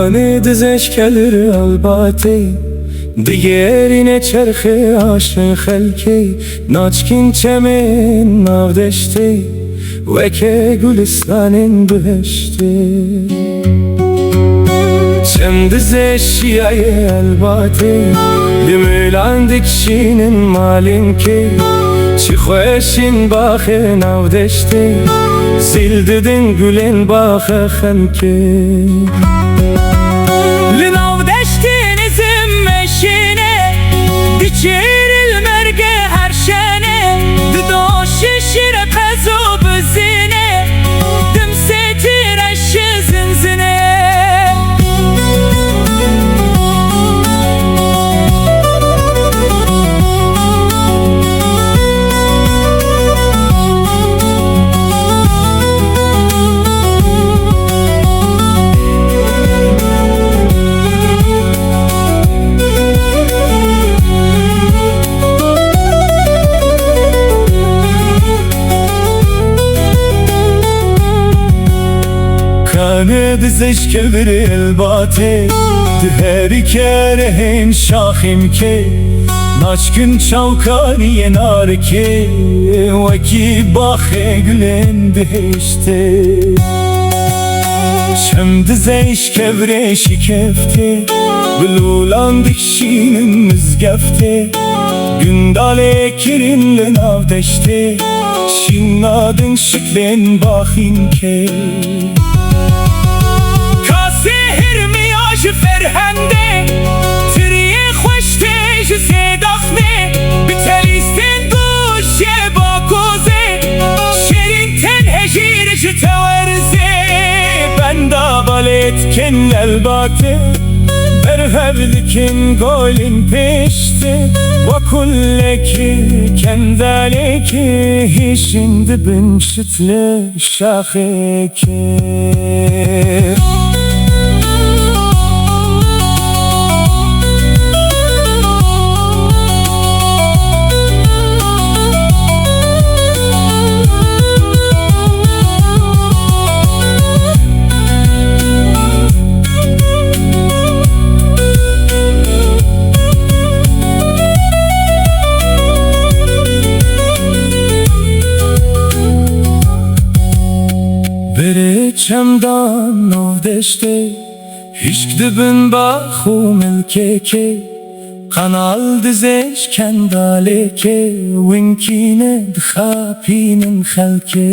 Kanı dizش gelir البته دیگری چرخ عاشق خلکی ناچکین چمن نادشتی و که گلستان بهشتی چند زشیای البته لملاندک شینن مالین کی چی خوشین باخ نادشتی زیلددن گلن باخ خلکی شير المرقة هرشانة ددو شير قزو بزينة دمسيتي رش زنزنة Kanı dizش kebir الباته دهری کرهن شاخیم که ناچکن چاوکانی نار که وکی باخ گلن بهشته شم dizش kebir şikefte بلولان dikşinin mizgefte gündale kirinle navdeşte şinnadın şiklen bakın ke فرهنده تریه خوشتش صداخنه بتلیستن گوشه با کوزه شیرین تن هجیرش تورزه بندا بالت کن الباته برهبدکن گولین پیشته و کلکی کندالکی هیشند بنشتل شاخه که بره چمدان نودشته هیچ دبن با خو ملکه که kanal dizش kendale ke winkine dxapinin xelke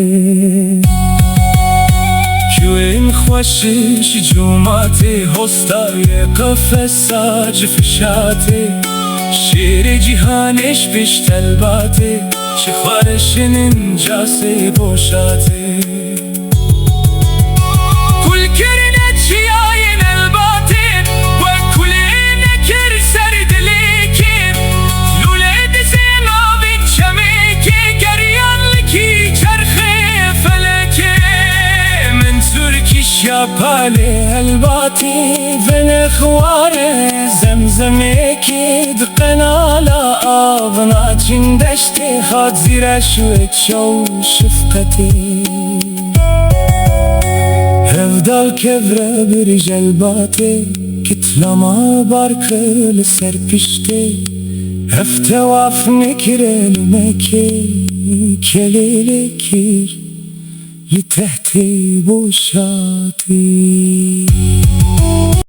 Küün خوشش جوماته هستای قفصاج فشاته شیر جهانش بیش تلباته شخوارشinin cası boşate شاپالي الباتي فنخواري زمزمي كيد قنالا آبنا چندشتي خاد زيرش وتشو شفقتي هفدال كبرة برج الباتي كتلما باركل سرپشتي هفتواف نكرل مكي كليلي كير لتحتي بوشاتي